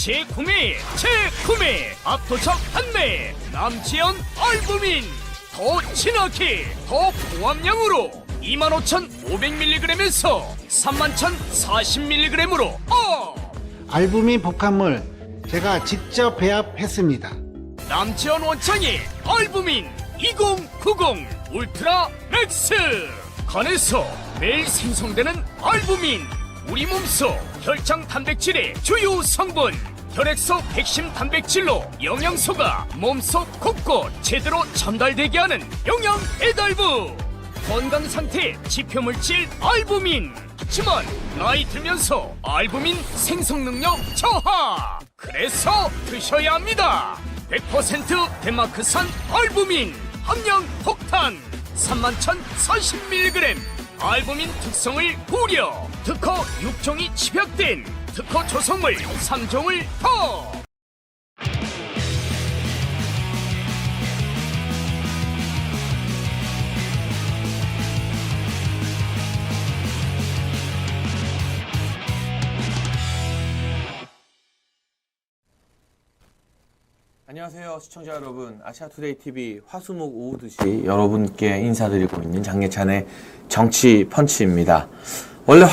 재구매 압도적 판매 남지연 알부민 더 진하게 더 고함량으로 25,500mg에서 31,040mg으로 알부민 복합물 제가 직접 배합했습니다. 남지연 원창의 알부민 2090 울트라 맥스 간에서 매일 생성되는 알부민 우리 몸속 혈장 단백질의 주요 성분 혈액속 핵심 단백질로 영양소가 몸속 곳곳 제대로 전달되게 하는 영양 배달부 건강상태 지표물질 알부민 하지만 나이 들면서 알부민 생성능력 저하 그래서 드셔야 합니다. 100% 덴마크산 알부민 함량 폭탄 31,040mg 알부민 특성을 고려 특허 6종이 집약된 특허 조성물 3종을 더 안녕하세요 시청자 여러분, 아시아투데이TV 화수목 오후 2시 여러분께 인사드리고 있는 장예찬의 정치 펀치입니다. 원래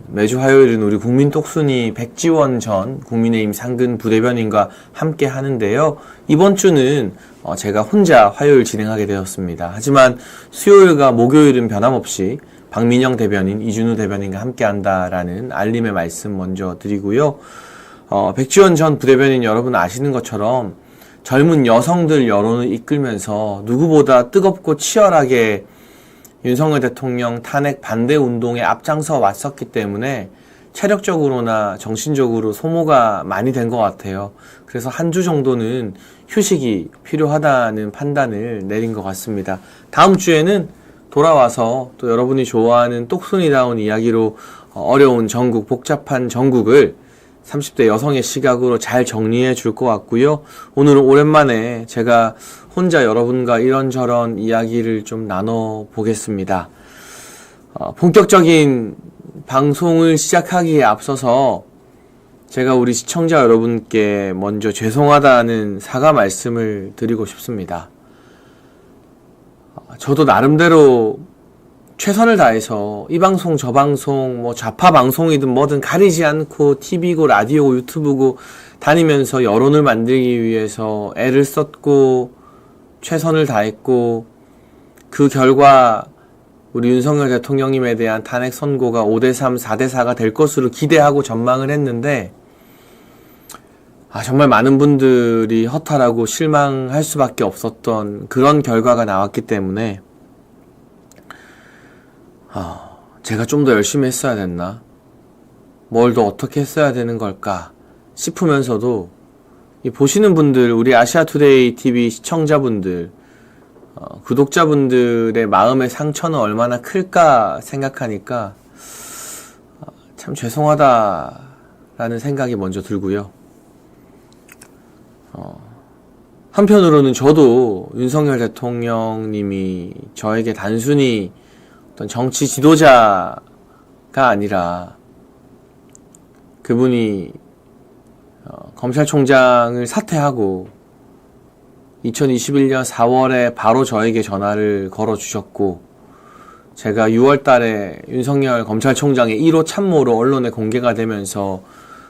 매주 화요일은 우리 국민 똑순이 백지원 전 국민의힘 상근 부대변인과 함께 하는데요. 이번 주는 제가 혼자 화요일 진행하게 되었습니다. 하지만 수요일과 목요일은 변함없이 박민영 대변인, 이준우 대변인과 함께 한다라는 알림의 말씀 먼저 드리고요. 백지원 전 부대변인 여러분 아시는 것처럼 젊은 여성들 여론을 이끌면서 누구보다 뜨겁고 치열하게 윤석열 대통령 탄핵 반대 운동에 앞장서 왔었기 때문에 체력적으로나 정신적으로 소모가 많이 된 것 같아요. 그래서 한 주 정도는 휴식이 필요하다는 판단을 내린 것 같습니다. 다음 주에는 돌아와서 또 여러분이 좋아하는 똑순이다운 이야기로 어려운 전국, 복잡한 전국을 30대 여성의 시각으로 잘 정리해 줄 것 같고요. 오늘은 오랜만에 제가 혼자 여러분과 이런저런 이야기를 좀 나눠보겠습니다. 본격적인 방송을 시작하기에 앞서서 제가 우리 시청자 여러분께 먼저 죄송하다는 사과 말씀을 드리고 싶습니다. 저도 나름대로 최선을 다해서 이 방송 저 방송 뭐 좌파 방송이든 뭐든 가리지 않고 TV고 라디오고 유튜브고 다니면서 여론을 만들기 위해서 애를 썼고 최선을 다했고 그 결과 우리 윤석열 대통령님에 대한 탄핵 선고가 5대3, 4대4가 될 것으로 기대하고 전망을 했는데 정말 많은 분들이 허탈하고 실망할 수밖에 없었던 그런 결과가 나왔기 때문에 제가 좀 더 열심히 했어야 됐나? 뭘 더 어떻게 했어야 되는 걸까? 싶으면서도 이 보시는 분들, 우리 아시아투데이 TV 시청자분들, 구독자분들의 마음의 상처는 얼마나 클까 생각하니까 참 죄송하다라는 생각이 먼저 들고요. 한편으로는 저도 윤석열 대통령님이 저에게 단순히 어떤 정치 지도자가 아니라 그분이 검찰총장을 사퇴하고 2021년 4월에 바로 저에게 전화를 걸어주셨고 제가 6월 달에 윤석열 검찰총장의 1호 참모로 언론에 공개가 되면서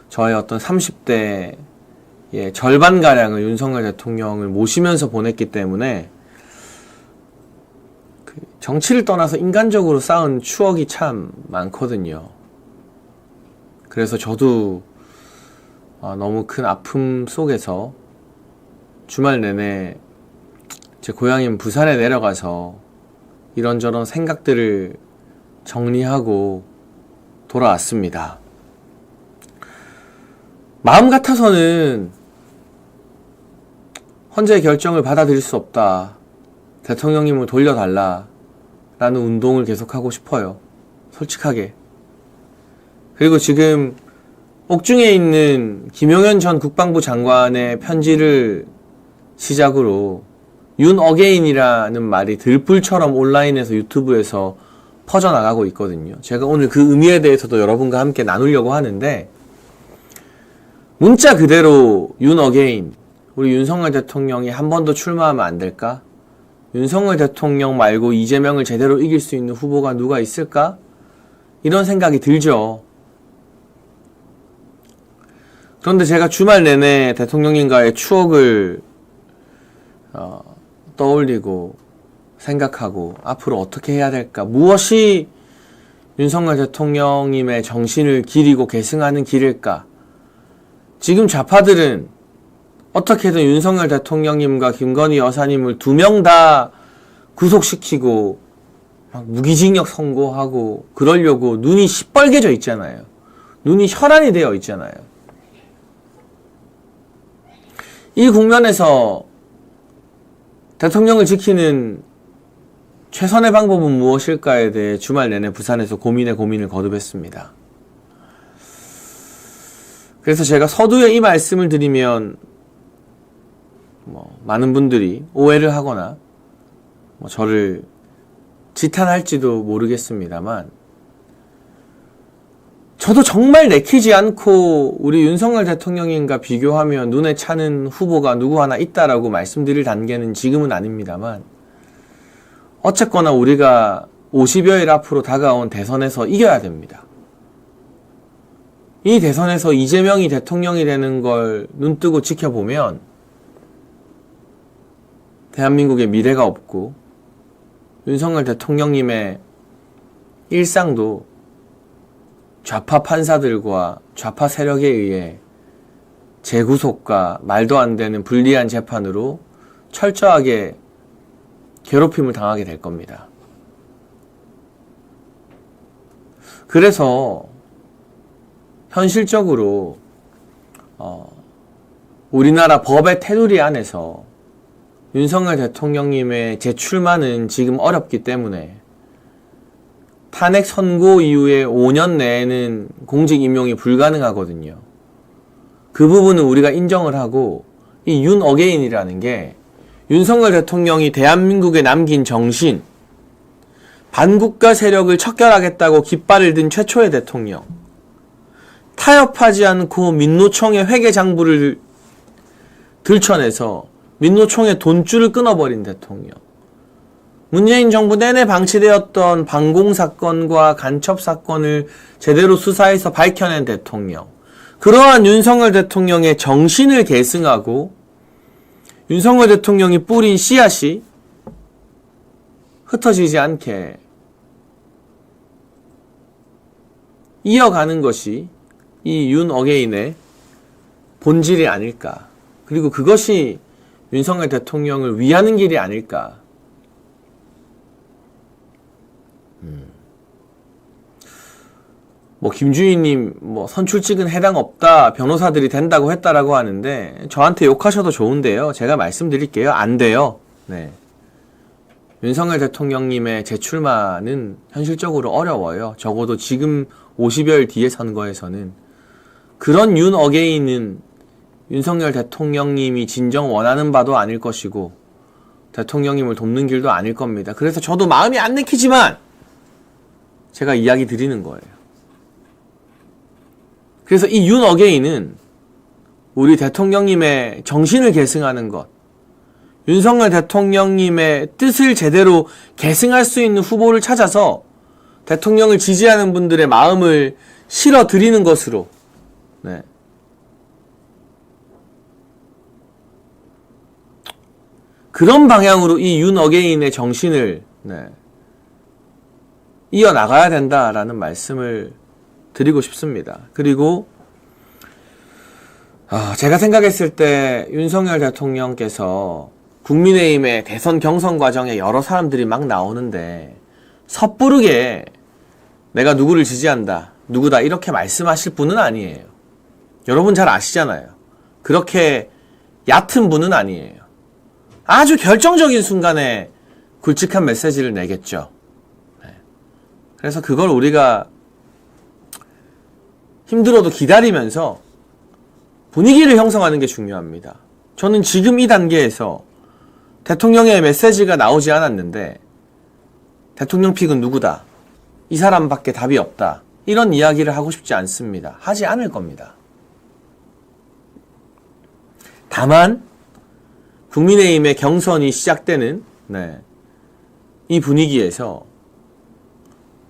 저의 어떤 30대의 절반가량을 윤석열 대통령을 모시면서 보냈기 때문에 정치를 떠나서 인간적으로 쌓은 추억이 참 많거든요. 그래서 저도 너무 큰 아픔 속에서 주말 내내 제 고향인 부산에 내려가서 이런저런 생각들을 정리하고 돌아왔습니다. 마음 같아서는 헌재의 결정을 받아들일 수 없다. 대통령님을 돌려달라. 라는 운동을 계속하고 싶어요. 솔직하게. 그리고 지금 옥중에 있는 김용현 전 국방부 장관의 편지를 시작으로 윤 어게인이라는 말이 들불처럼 온라인에서 유튜브에서 퍼져나가고 있거든요. 제가 오늘 그 의미에 대해서도 여러분과 함께 나누려고 하는데 문자 그대로 윤 어게인, 우리 윤석열 대통령이 한 번 더 출마하면 안 될까? 윤석열 대통령 말고 이재명을 제대로 이길 수 있는 후보가 누가 있을까? 이런 생각이 들죠. 그런데 제가 주말 내내 대통령님과의 추억을 떠올리고 생각하고 앞으로 어떻게 해야 될까? 무엇이 윤석열 대통령님의 정신을 기리고 계승하는 길일까? 지금 좌파들은 어떻게든 윤석열 대통령님과 김건희 여사님을 2명 다 구속시키고 막 무기징역 선고하고 그러려고 눈이 시뻘개져 있잖아요. 눈이 혈안이 되어 있잖아요. 이 국면에서 대통령을 지키는 최선의 방법은 무엇일까에 대해 주말 내내 부산에서 고민을 거듭했습니다. 그래서 제가 서두에 이 말씀을 드리면 많은 분들이 오해를 하거나 저를 지탄할지도 모르겠습니다만, 저도 정말 내키지 않고 우리 윤석열 대통령님과 비교하면 눈에 차는 후보가 누구 하나 있다라고 말씀드릴 단계는 지금은 아닙니다만, 어쨌거나 우리가 50여일 앞으로 다가온 대선에서 이겨야 됩니다. 이 대선에서 이재명이 대통령이 되는 걸 눈뜨고 지켜보면 대한민국의 미래가 없고 윤석열 대통령님의 일상도 좌파 판사들과 좌파 세력에 의해 재구속과 말도 안 되는 불리한 재판으로 철저하게 괴롭힘을 당하게 될 겁니다. 그래서 현실적으로 우리나라 법의 테두리 안에서 윤석열 대통령님의 재출마는 지금 어렵기 때문에 탄핵 선고 이후에 5년 내에는 공직 임용이 불가능하거든요. 그 부분은 우리가 인정을 하고, 이 윤 어게인이라는 게 윤석열 대통령이 대한민국에 남긴 정신, 반국가 세력을 척결하겠다고 깃발을 든 최초의 대통령, 타협하지 않고 민노총의 회계 장부를 들춰내서 민노총의 돈줄을 끊어버린 대통령, 문재인 정부 내내 방치되었던 방공사건과 간첩사건을 제대로 수사해서 밝혀낸 대통령, 그러한 윤석열 대통령의 정신을 계승하고 윤석열 대통령이 뿌린 씨앗이 흩어지지 않게 이어가는 것이 이 윤 어게인의 본질이 아닐까. 그리고 그것이 윤석열 대통령을 위하는 길이 아닐까. 김주희님, 선출직은 해당 없다, 변호사들이 된다고 했다라고 하는데, 저한테 욕하셔도 좋은데요. 제가 말씀드릴게요. 안 돼요. 네. 윤석열 대통령님의 재출마는 현실적으로 어려워요. 적어도 지금 50여일 뒤의 선거에서는. 그런 윤 어게인은 윤석열 대통령님이 진정 원하는 바도 아닐 것이고, 대통령님을 돕는 길도 아닐 겁니다. 그래서 저도 마음이 안 내키지만, 제가 이야기 드리는 거예요. 그래서 이 윤 어게인은 우리 대통령님의 정신을 계승하는 것, 윤석열 대통령님의 뜻을 제대로 계승할 수 있는 후보를 찾아서 대통령을 지지하는 분들의 마음을 실어드리는 것으로, 네. 그런 방향으로 이 윤 어게인의 정신을, 네, 이어나가야 된다라는 말씀을 드리고 싶습니다. 그리고 제가 생각했을 때 윤석열 대통령께서 국민의힘의 대선 경선 과정에 여러 사람들이 막 나오는데 섣부르게 내가 누구를 지지한다, 누구다 이렇게 말씀하실 분은 아니에요. 여러분 잘 아시잖아요. 그렇게 얕은 분은 아니에요. 아주 결정적인 순간에 굵직한 메시지를 내겠죠. 네. 그래서 그걸 우리가 힘들어도 기다리면서 분위기를 형성하는 게 중요합니다. 저는 지금 이 단계에서 대통령의 메시지가 나오지 않았는데 대통령 픽은 누구다, 이 사람밖에 답이 없다, 이런 이야기를 하고 싶지 않습니다. 하지 않을 겁니다. 다만 국민의힘의 경선이 시작되는 이 분위기에서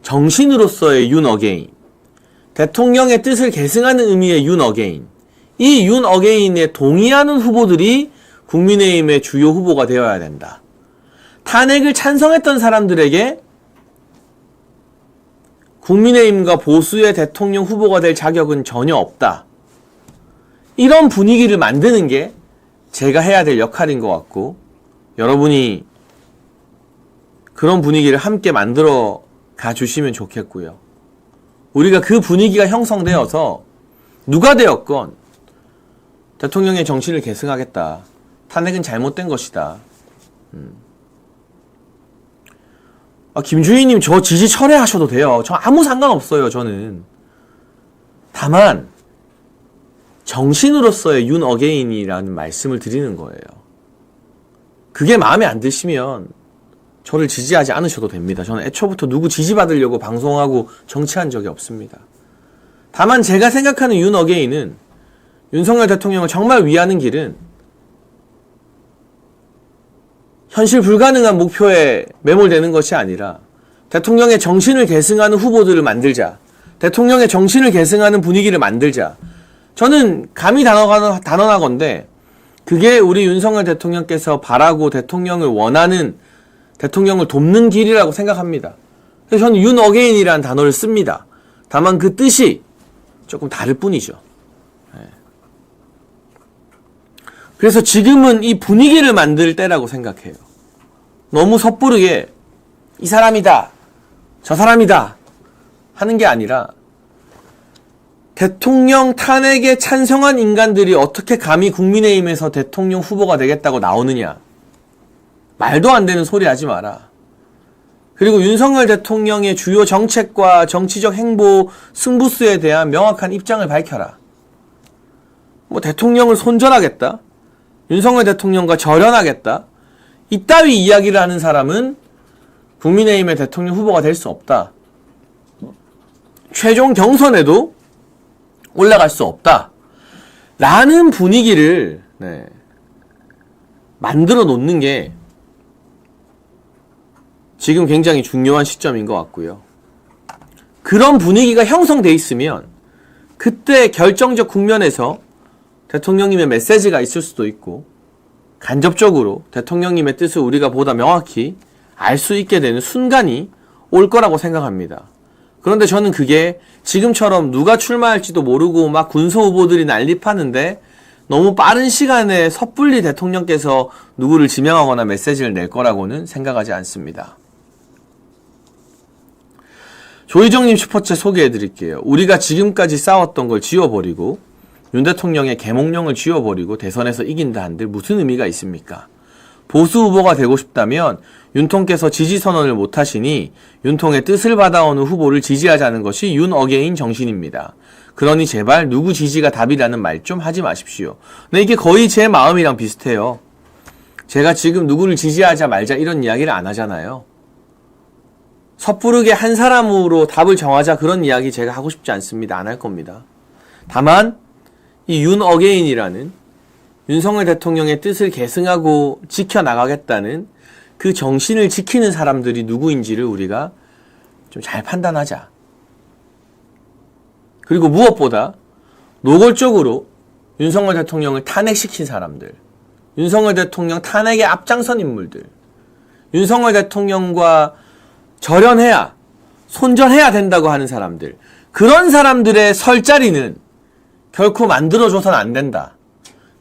정신으로서의 윤 어게인, 대통령의 뜻을 계승하는 의미의 윤 어게인, 이 윤 어게인에 동의하는 후보들이 국민의힘의 주요 후보가 되어야 된다. 탄핵을 찬성했던 사람들에게 국민의힘과 보수의 대통령 후보가 될 자격은 전혀 없다. 이런 분위기를 만드는 게 제가 해야 될 역할인 것 같고, 여러분이 그런 분위기를 함께 만들어 가주시면 좋겠고요. 우리가 그 분위기가 형성되어서 누가 되었건 대통령의 정신을 계승하겠다. 탄핵은 잘못된 것이다. 김주희님 저 지지 철회하셔도 돼요. 저 아무 상관없어요. 저는. 다만 정신으로서의 윤 어게인이라는 말씀을 드리는 거예요. 그게 마음에 안 드시면 저를 지지하지 않으셔도 됩니다. 저는 애초부터 누구 지지받으려고 방송하고 정치한 적이 없습니다. 다만 제가 생각하는 윤 어게인은, 윤석열 대통령을 정말 위하는 길은 현실 불가능한 목표에 매몰되는 것이 아니라 대통령의 정신을 계승하는 후보들을 만들자. 대통령의 정신을 계승하는 분위기를 만들자. 저는 감히 단언하건대 그게 우리 윤석열 대통령께서 바라고 대통령을 원하는, 대통령을 돕는 길이라고 생각합니다. 그래서 저는 윤 어게인이라는 단어를 씁니다. 다만 그 뜻이 조금 다를 뿐이죠. 그래서 지금은 이 분위기를 만들 때라고 생각해요. 너무 섣부르게 이 사람이다, 저 사람이다 하는 게 아니라 대통령 탄핵에 찬성한 인간들이 어떻게 감히 국민의힘에서 대통령 후보가 되겠다고 나오느냐. 말도 안 되는 소리 하지 마라. 그리고 윤석열 대통령의 주요 정책과 정치적 행보 승부수에 대한 명확한 입장을 밝혀라. 대통령을 손절하겠다, 윤석열 대통령과 절연하겠다, 이따위 이야기를 하는 사람은 국민의힘의 대통령 후보가 될 수 없다. 최종 경선에도 올라갈 수 없다. 라는 분위기를 만들어 놓는 게 지금 굉장히 중요한 시점인 것 같고요. 그런 분위기가 형성돼 있으면 그때 결정적 국면에서 대통령님의 메시지가 있을 수도 있고, 간접적으로 대통령님의 뜻을 우리가 보다 명확히 알 수 있게 되는 순간이 올 거라고 생각합니다. 그런데 저는 그게 지금처럼 누가 출마할지도 모르고 막 군소 후보들이 난립하는데 너무 빠른 시간에 섣불리 대통령께서 누구를 지명하거나 메시지를 낼 거라고는 생각하지 않습니다. 조희정님 슈퍼챗 소개해드릴게요. 우리가 지금까지 싸웠던 걸 지워버리고 윤 대통령의 계몽령을 지워버리고 대선에서 이긴다 한들 무슨 의미가 있습니까? 보수 후보가 되고 싶다면 윤통께서 지지선언을 못하시니 윤통의 뜻을 받아오는 후보를 지지하자는 것이 윤 어게인 정신입니다. 그러니 제발 누구 지지가 답이라는 말 좀 하지 마십시오. 네, 이게 거의 제 마음이랑 비슷해요. 제가 지금 누구를 지지하자 말자 이런 이야기를 안 하잖아요. 섣부르게 한 사람으로 답을 정하자 그런 이야기 제가 하고 싶지 않습니다. 안 할 겁니다. 다만 이 윤 어게인이라는 윤석열 대통령의 뜻을 계승하고 지켜나가겠다는 그 정신을 지키는 사람들이 누구인지를 우리가 좀 잘 판단하자. 그리고 무엇보다 노골적으로 윤석열 대통령을 탄핵시킨 사람들, 윤석열 대통령 탄핵에 앞장선 인물들, 윤석열 대통령과 절연해야, 손절해야 된다고 하는 사람들, 그런 사람들의 설 자리는 결코 만들어줘서는 안 된다.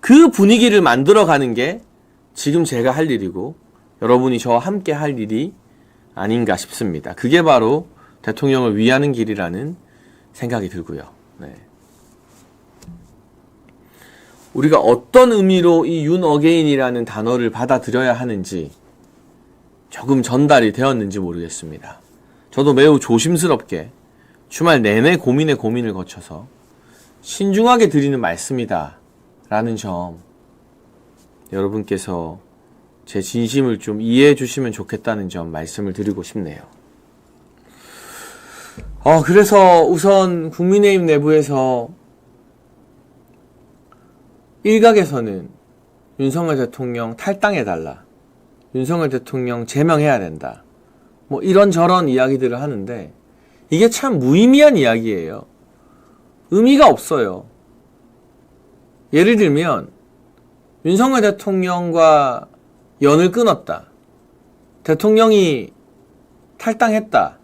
그 분위기를 만들어가는 게 지금 제가 할 일이고 여러분이 저와 함께 할 일이 아닌가 싶습니다. 그게 바로 대통령을 위하는 길이라는 생각이 들고요. 네. 우리가 어떤 의미로 이 윤 어게인이라는 단어를 받아들여야 하는지 조금 전달이 되었는지 모르겠습니다. 저도 매우 조심스럽게 주말 내내 고민을 거쳐서 신중하게 드리는 말씀이다 라는 점, 여러분께서 제 진심을 좀 이해해 주시면 좋겠다는 점 말씀을 드리고 싶네요. 그래서 우선 국민의힘 내부에서 일각에서는 윤석열 대통령 탈당해달라, 윤석열 대통령 제명해야 된다, 뭐 이런저런 이야기들을 하는데 이게 참 무의미한 이야기예요. 의미가 없어요. 예를 들면 윤석열 대통령과 연을 끊었다, 대통령이 탈당했다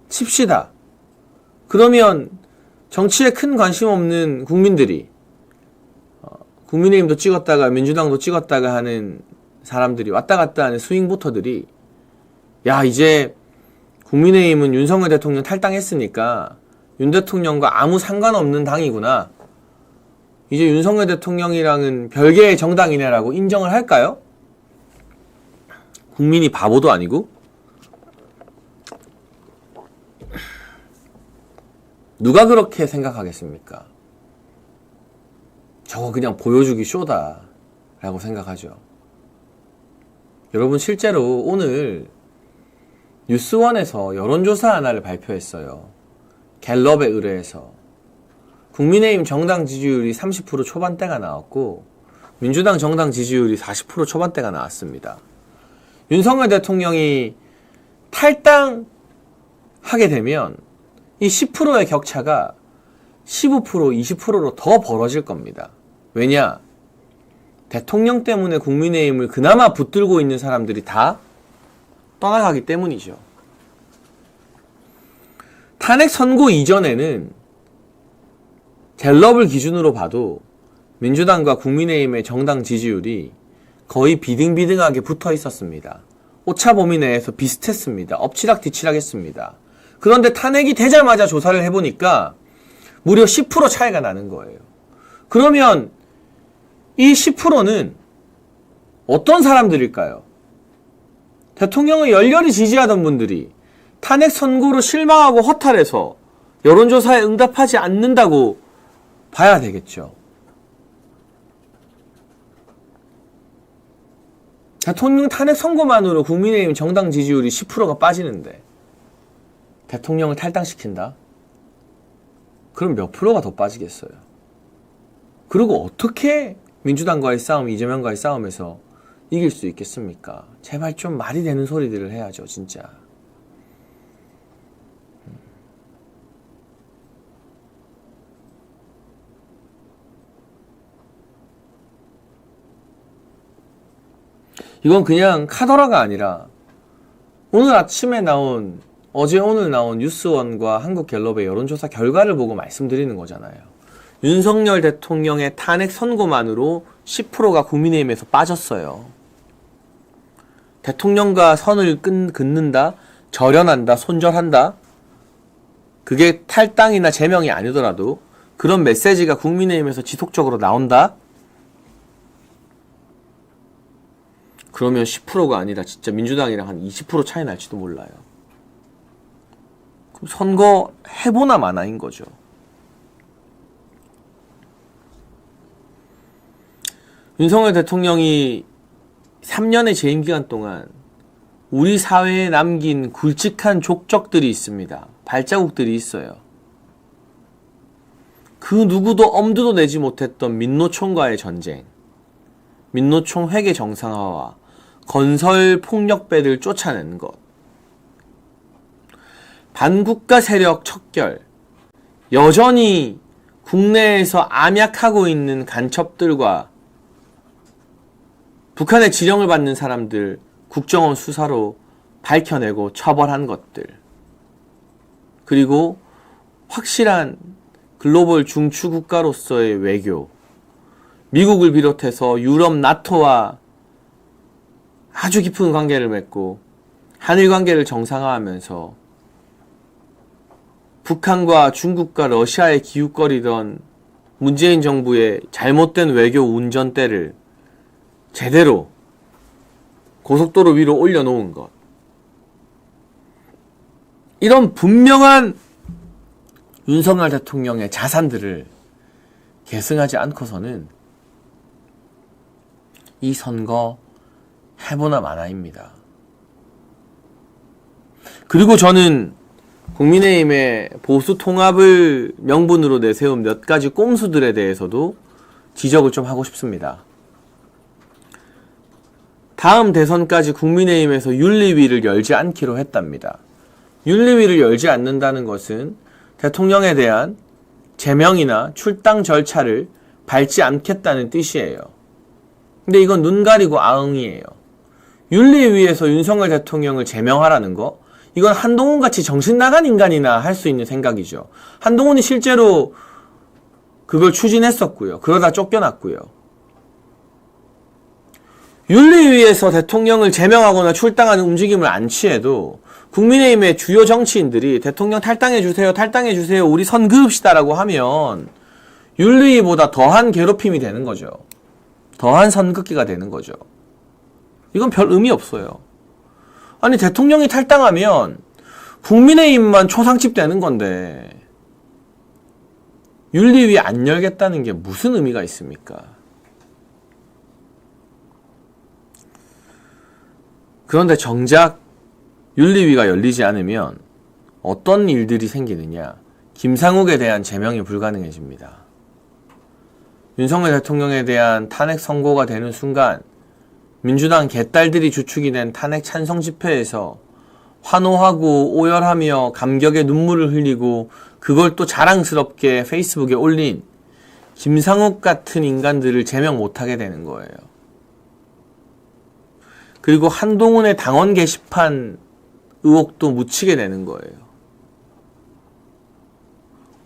칩시다. 그러면 정치에 큰 관심 없는 국민들이, 국민의힘도 찍었다가 민주당도 찍었다가 하는 사람들이, 왔다 갔다 하는 스윙보터들이, 야, 이제 국민의힘은 윤석열 대통령 탈당했으니까 윤 대통령과 아무 상관없는 당이구나, 이제 윤석열 대통령이랑은 별개의 정당이네라고 인정을 할까요? 국민이 바보도 아니고? 누가 그렇게 생각하겠습니까? 저거 그냥 보여주기 쇼다 라고 생각하죠. 여러분, 실제로 오늘 뉴스원에서 여론조사 하나를 발표했어요. 갤럽에 의뢰해서 국민의힘 정당 지지율이 30% 초반대가 나왔고 민주당 정당 지지율이 40% 초반대가 나왔습니다. 윤석열 대통령이 탈당하게 되면 이 10%의 격차가 15%, 20%로 더 벌어질 겁니다. 왜냐? 대통령 때문에 국민의힘을 그나마 붙들고 있는 사람들이 다 떠나가기 때문이죠. 탄핵 선고 이전에는 갤럽을 기준으로 봐도 민주당과 국민의힘의 정당 지지율이 거의 비등비등하게 붙어 있었습니다. 오차 범위 내에서 비슷했습니다. 엎치락뒤치락 했습니다. 그런데 탄핵이 되자마자 조사를 해보니까 무려 10% 차이가 나는 거예요. 그러면 이 10%는 어떤 사람들일까요? 대통령을 열렬히 지지하던 분들이 탄핵 선고로 실망하고 허탈해서 여론조사에 응답하지 않는다고 봐야 되겠죠. 대통령 탄핵 선고만으로 국민의힘 정당 지지율이 10%가 빠지는데 대통령을 탈당시킨다? 그럼 몇 프로가 더 빠지겠어요? 그리고 어떻게 민주당과의 싸움, 이재명과의 싸움에서 이길 수 있겠습니까? 제발 좀 말이 되는 소리들을 해야죠, 진짜. 이건 그냥 카더라가 아니라 오늘 아침에 나온, 어제 오늘 나온 뉴스원과 한국갤럽의 여론조사 결과를 보고 말씀드리는 거잖아요. 윤석열 대통령의 탄핵 선고만으로 10%가 국민의힘에서 빠졌어요. 대통령과 선을 긋는다, 절연한다, 손절한다, 그게 탈당이나 제명이 아니더라도 그런 메시지가 국민의힘에서 지속적으로 나온다? 그러면 10%가 아니라 진짜 민주당이랑 한 20% 차이 날지도 몰라요. 그럼 선거 해보나 마나인 거죠. 윤석열 대통령이 3년의 재임 기간 동안 우리 사회에 남긴 굵직한 족적들이 있습니다. 발자국들이 있어요. 그 누구도 엄두도 내지 못했던 민노총과의 전쟁, 민노총 회계 정상화와 건설 폭력배들 쫓아내는 것, 반국가 세력 척결, 여전히 국내에서 암약하고 있는 간첩들과 북한의 지령을 받는 사람들 국정원 수사로 밝혀내고 처벌한 것들, 그리고 확실한 글로벌 중추 국가로서의 외교, 미국을 비롯해서 유럽 나토와 아주 깊은 관계를 맺고 한일 관계를 정상화하면서 북한과 중국과 러시아에 기웃거리던 문재인 정부의 잘못된 외교 운전대를 제대로 고속도로 위로 올려놓은 것, 이런 분명한 윤석열 대통령의 자산들을 계승하지 않고서는 이 선거 해보나 마나입니다. 그리고 저는 국민의힘의 보수 통합을 명분으로 내세운 몇 가지 꼼수들에 대해서도 지적을 좀 하고 싶습니다. 다음 대선까지 국민의힘에서 윤리위를 열지 않기로 했답니다. 윤리위를 열지 않는다는 것은 대통령에 대한 제명이나 출당 절차를 밟지 않겠다는 뜻이에요. 근데 이건 눈 가리고 아응이에요. 윤리위에서 윤석열 대통령을 제명하라는 거, 이건 한동훈같이 정신 나간 인간이나 할 수 있는 생각이죠. 한동훈이 실제로 그걸 추진했었고요. 그러다 쫓겨났고요. 윤리위에서 대통령을 제명하거나 출당하는 움직임을 안 취해도 국민의힘의 주요 정치인들이 대통령 탈당해주세요, 탈당해주세요, 우리 선 그읍시다라고 하면 윤리위보다 더한 괴롭힘이 되는 거죠. 더한 선긋기가 되는 거죠. 이건 별 의미 없어요. 아니, 대통령이 탈당하면 국민의힘만 초상집되는 건데 윤리위 안 열겠다는 게 무슨 의미가 있습니까? 그런데 정작 윤리위가 열리지 않으면 어떤 일들이 생기느냐? 김상욱에 대한 제명이 불가능해집니다. 윤석열 대통령에 대한 탄핵 선고가 되는 순간 민주당 개딸들이 주축이 된 탄핵 찬성 집회에서 환호하고 오열하며 감격의 눈물을 흘리고 그걸 또 자랑스럽게 페이스북에 올린 김상욱 같은 인간들을 제명 못하게 되는 거예요. 그리고 한동훈의 당원 게시판 의혹도 묻히게 되는 거예요.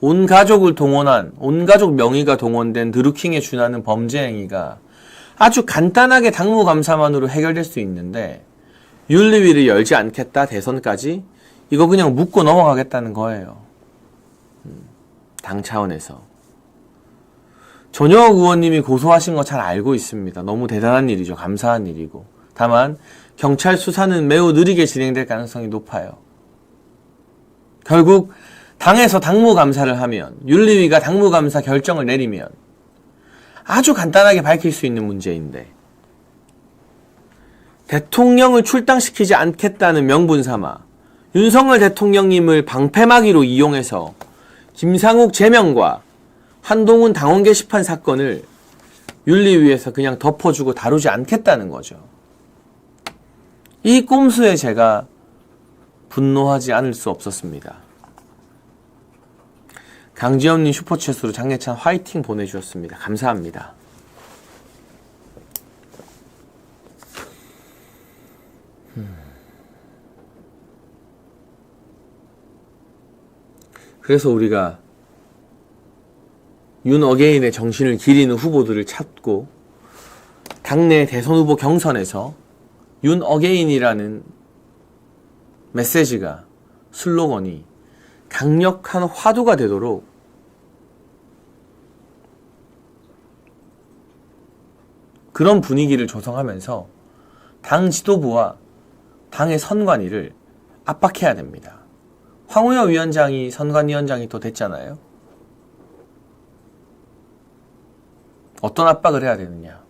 온 가족을 동원한, 온 가족 명의가 동원된 드루킹에 준하는 범죄 행위가 아주 간단하게 당무감사만으로 해결될 수 있는데 윤리위를 열지 않겠다, 대선까지 이거 그냥 묻고 넘어가겠다는 거예요. 당 차원에서. 전효억 의원님이 고소하신 거 잘 알고 있습니다. 너무 대단한 일이죠. 감사한 일이고. 다만 경찰 수사는 매우 느리게 진행될 가능성이 높아요. 결국 당에서 당무감사를 하면, 윤리위가 당무감사 결정을 내리면 아주 간단하게 밝힐 수 있는 문제인데 대통령을 출당시키지 않겠다는 명분 삼아 윤석열 대통령님을 방패막이로 이용해서 김상욱 제명과 한동훈 당원 게시판 사건을 윤리위에서 그냥 덮어주고 다루지 않겠다는 거죠. 이 꼼수에 제가 분노하지 않을 수 없었습니다. 강지현님 슈퍼챗으로 장례찬 화이팅 보내주셨습니다. 감사합니다. 그래서 우리가 윤 어게인의 정신을 기리는 후보들을 찾고 당내 대선 후보 경선에서 윤 어게인이라는 메시지가, 슬로건이 강력한 화두가 되도록 그런 분위기를 조성하면서 당 지도부와 당의 선관위를 압박해야 됩니다. 황우여 위원장이 선관위원장이 또 됐잖아요. 어떤 압박을 해야 되느냐?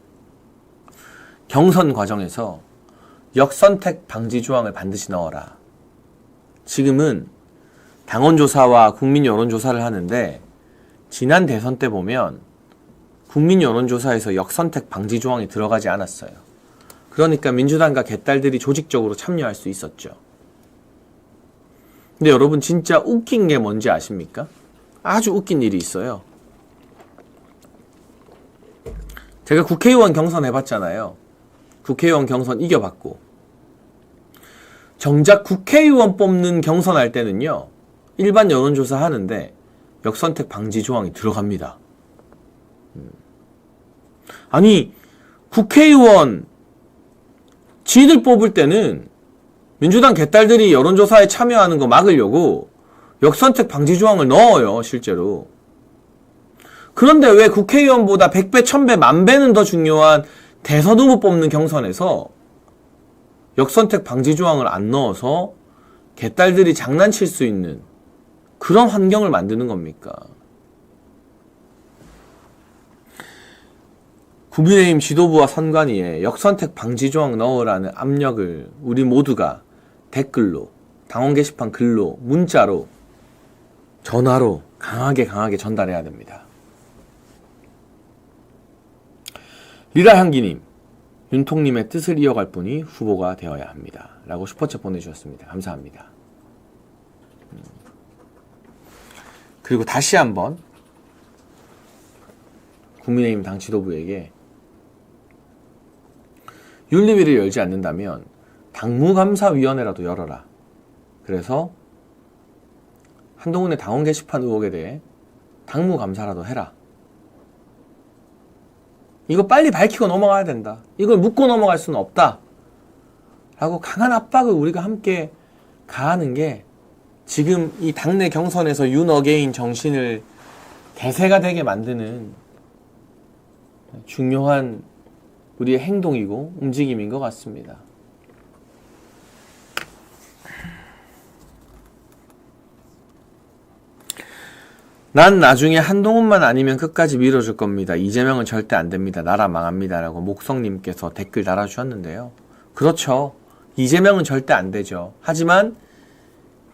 경선 과정에서 역선택 방지 조항을 반드시 넣어라. 지금은 당원조사와 국민 여론조사를 하는데 지난 대선 때 보면 국민 여론조사에서 역선택 방지 조항이 들어가지 않았어요. 그러니까 민주당과 개딸들이 조직적으로 참여할 수 있었죠. 근데 여러분 진짜 웃긴 게 뭔지 아십니까? 아주 웃긴 일이 있어요. 제가 국회의원 경선 해봤잖아요. 국회의원 경선 이겨봤고 정작 국회의원 뽑는 경선할 때는요, 일반 여론조사 하는데 역선택 방지 조항이 들어갑니다. 아니, 국회의원 지들 뽑을 때는 민주당 개딸들이 여론조사에 참여하는 거 막으려고 역선택 방지 조항을 넣어요, 실제로. 그런데 왜 국회의원보다 100배, 1000배, 만배는 더 중요한 대선 후보 뽑는 경선에서 역선택 방지 조항을 안 넣어서 개딸들이 장난칠 수 있는 그런 환경을 만드는 겁니까? 국민의힘 지도부와 선관위에 역선택 방지 조항 넣으라는 압력을 우리 모두가 댓글로, 당원 게시판 글로, 문자로, 전화로 강하게 전달해야 됩니다. 리라향기님, 윤통님의 뜻을 이어갈 분이 후보가 되어야 합니다. 라고 슈퍼챗 보내주셨습니다. 감사합니다. 그리고 다시 한번 국민의힘 당 지도부에게 윤리위를 열지 않는다면 당무감사위원회라도 열어라. 그래서 한동훈의 당원 게시판 의혹에 대해 당무감사라도 해라. 이거 빨리 밝히고 넘어가야 된다. 이걸 묻고 넘어갈 수는 없다. 라고 강한 압박을 우리가 함께 가하는 게 지금 이 당내 경선에서 윤 어게인 정신을 대세가 되게 만드는 중요한 우리의 행동이고 움직임인 것 같습니다. 난 나중에 한동훈만 아니면 끝까지 밀어줄 겁니다. 이재명은 절대 안 됩니다. 나라 망합니다. 라고 목성님께서 댓글 달아주셨는데요. 그렇죠. 이재명은 절대 안 되죠. 하지만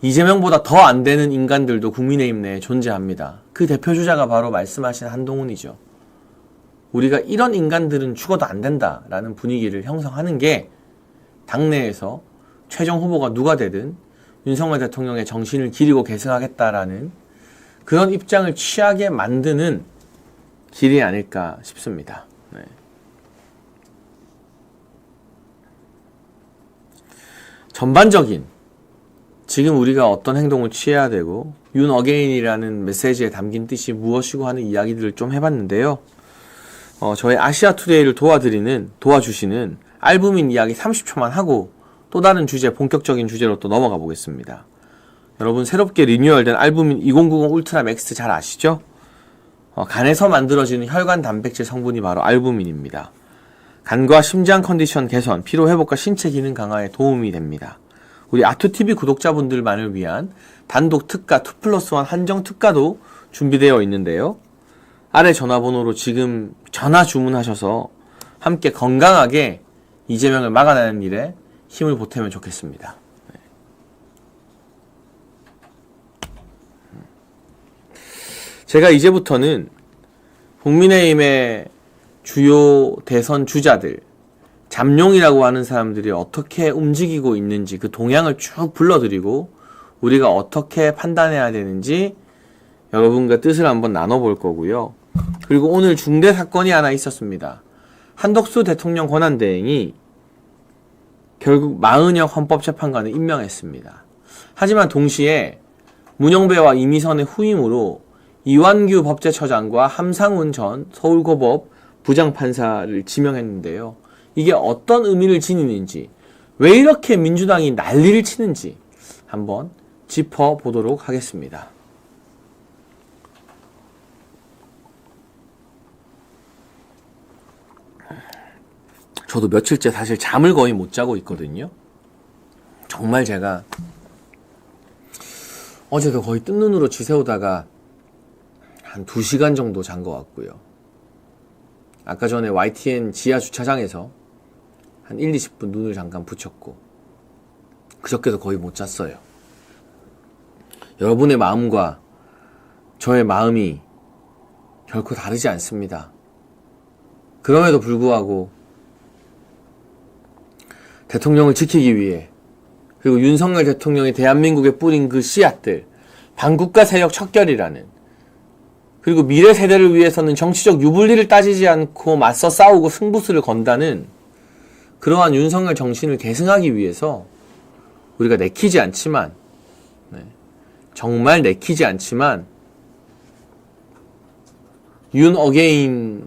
이재명보다 더 안 되는 인간들도 국민의힘 내에 존재합니다. 그 대표주자가 바로 말씀하신 한동훈이죠. 우리가 이런 인간들은 죽어도 안 된다라는 분위기를 형성하는 게 당내에서 최종 후보가 누가 되든 윤석열 대통령의 정신을 기리고 계승하겠다라는 그런 입장을 취하게 만드는 길이 아닐까 싶습니다. 네. 전반적인 지금 우리가 어떤 행동을 취해야 되고 윤 어게인이라는 메시지에 담긴 뜻이 무엇이고 하는 이야기들을 좀 해봤는데요. 저희 아시아투데이를 도와주시는 알부민 이야기 30초만 하고 또 다른 주제, 본격적인 주제로 또 넘어가 보겠습니다. 여러분 새롭게 리뉴얼된 알부민 2090 울트라 맥스 잘 아시죠? 간에서 만들어지는 혈관 단백질 성분이 바로 알부민입니다. 간과 심장 컨디션 개선, 피로 회복과 신체 기능 강화에 도움이 됩니다. 우리 아투TV 구독자분들만을 위한 단독 특가 2+1 한정 특가도 준비되어 있는데요. 아래 전화번호로 지금 전화 주문하셔서 함께 건강하게 이재명을 막아내는 일에 힘을 보태면 좋겠습니다. 제가 이제부터는 국민의힘의 주요 대선 주자들, 잠룡이라고 하는 사람들이 어떻게 움직이고 있는지 그 동향을 쭉 불러드리고 우리가 어떻게 판단해야 되는지 여러분과 뜻을 한번 나눠볼 거고요. 그리고 오늘 중대 사건이 하나 있었습니다. 한덕수 대통령 권한대행이 결국 마은혁 헌법재판관을 임명했습니다. 하지만 동시에 문영배와 이미선의 후임으로 이완규 법제처장과 함상훈 전 서울고법 부장판사를 지명했는데요. 이게 어떤 의미를 지니는지, 왜 이렇게 민주당이 난리를 치는지 한번 짚어보도록 하겠습니다. 저도 며칠째 사실 잠을 거의 못 자고 있거든요. 정말 제가 어제도 거의 뜬 눈으로 지새우다가 한 2시간 정도 잔 것 같고요. 아까 전에 YTN 지하 주차장에서 한 1, 20분 눈을 잠깐 붙였고 그저께도 거의 못 잤어요. 여러분의 마음과 저의 마음이 결코 다르지 않습니다. 그럼에도 불구하고 대통령을 지키기 위해 그리고 윤석열 대통령이 대한민국에 뿌린 그 씨앗들 반국가 세력 척결이라는 그리고 미래 세대를 위해서는 정치적 유불리를 따지지 않고 맞서 싸우고 승부수를 건다는 그러한 윤석열 정신을 계승하기 위해서 우리가 내키지 않지만 정말 내키지 않지만 윤 어게인을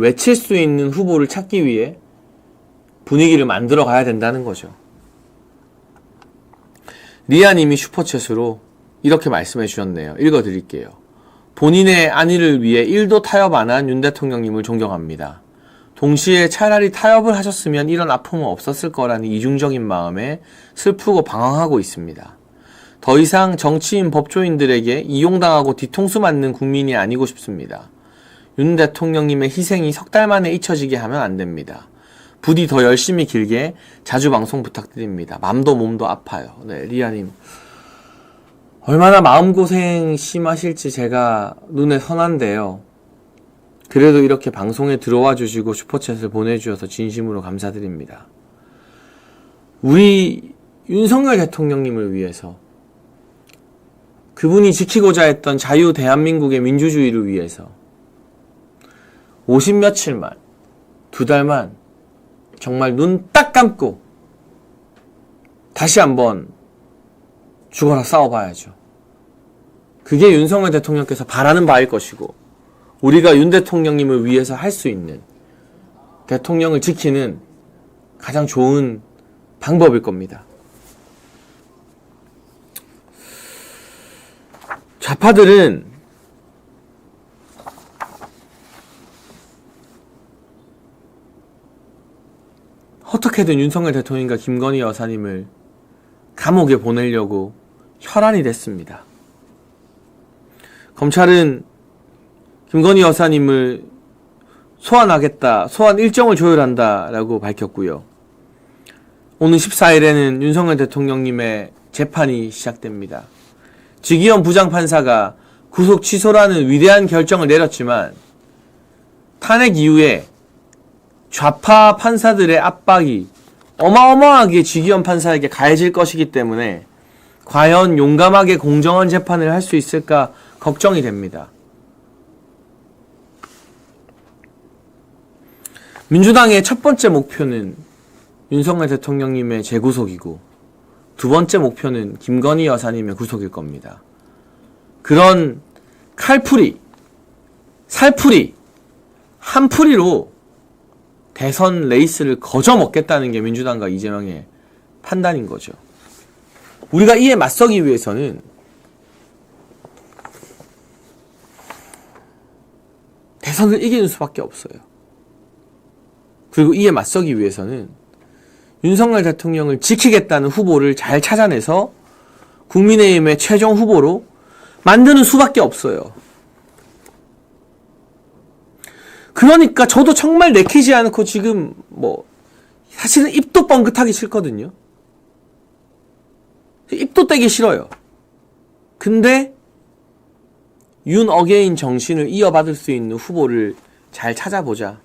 외칠 수 있는 후보를 찾기 위해 분위기를 만들어 가야 된다는 거죠. 리아님이 슈퍼챗으로 이렇게 말씀해 주셨네요. 읽어드릴게요. 본인의 안위를 위해 1도 타협 안 한 윤 대통령님을 존경합니다. 동시에 차라리 타협을 하셨으면 이런 아픔은 없었을 거라는 이중적인 마음에 슬프고 방황하고 있습니다. 더 이상 정치인 법조인들에게 이용당하고 뒤통수 맞는 국민이 아니고 싶습니다. 윤 대통령님의 희생이 석 달 만에 잊혀지게 하면 안 됩니다. 부디 더 열심히 길게 자주 방송 부탁드립니다. 맘도 몸도 아파요. 네, 리아님. 얼마나 마음고생 심하실지 제가 눈에 선한데요. 그래도 이렇게 방송에 들어와 주시고 슈퍼챗을 보내주셔서 진심으로 감사드립니다. 우리 윤석열 대통령님을 위해서, 그분이 지키고자 했던 자유 대한민국의 민주주의를 위해서 50며칠만, 2달만 정말 눈 딱 감고 다시 한번 죽어라 싸워봐야죠. 그게 윤석열 대통령께서 바라는 바일 것이고, 우리가 윤 대통령님을 위해서 할 수 있는, 대통령을 지키는 가장 좋은 방법일 겁니다. 좌파들은 어떻게든 윤석열 대통령과 김건희 여사님을 감옥에 보내려고 혈안이 됐습니다. 검찰은 김건희 여사님을 소환하겠다, 소환 일정을 조율한다라고 밝혔고요. 오늘 14일에는 윤석열 대통령님의 재판이 시작됩니다. 지기현 부장판사가 구속 취소라는 위대한 결정을 내렸지만 탄핵 이후에 좌파 판사들의 압박이 어마어마하게 지기현 판사에게 가해질 것이기 때문에 과연 용감하게 공정한 재판을 할 수 있을까 걱정이 됩니다. 민주당의 첫 번째 목표는 윤석열 대통령님의 재구속이고, 두 번째 목표는 김건희 여사님의 구속일 겁니다. 그런 칼풀이, 살풀이, 한풀이로 대선 레이스를 거저 먹겠다는 게 민주당과 이재명의 판단인 거죠. 우리가 이에 맞서기 위해서는 대선을 이기는 수밖에 없어요. 그리고 이에 맞서기 위해서는 윤석열 대통령을 지키겠다는 후보를 잘 찾아내서 국민의힘의 최종 후보로 만드는 수밖에 없어요. 그러니까 저도 정말 내키지 않고 지금 사실은 입도 뻥긋하기 싫거든요. 입도 떼기 싫어요. 근데 윤 어게인 정신을 이어받을 수 있는 후보를 잘 찾아보자.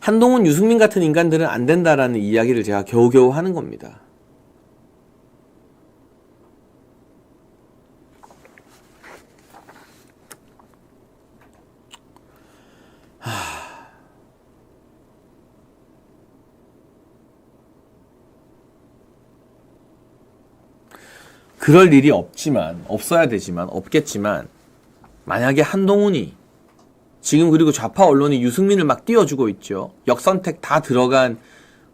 한동훈, 유승민 같은 인간들은 안 된다라는 이야기를 제가 겨우겨우 하는 겁니다. 그럴 일이 없겠지만, 만약에 한동훈이, 지금 그리고 좌파 언론이 유승민을 막 띄워주고 있죠. 역선택 다 들어간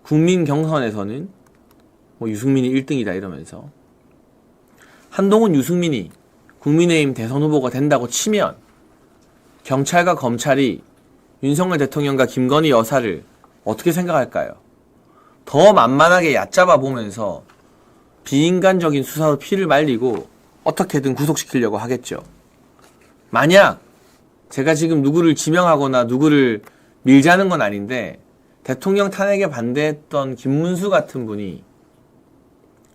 국민 경선에서는 유승민이 1등이다 이러면서. 한동훈, 유승민이 국민의힘 대선 후보가 된다고 치면 경찰과 검찰이 윤석열 대통령과 김건희 여사를 어떻게 생각할까요? 더 만만하게 얕잡아 보면서 비인간적인 수사로 피를 말리고 어떻게든 구속시키려고 하겠죠. 만약 제가 지금 누구를 지명하거나 누구를 밀자는 건 아닌데, 대통령 탄핵에 반대했던 김문수 같은 분이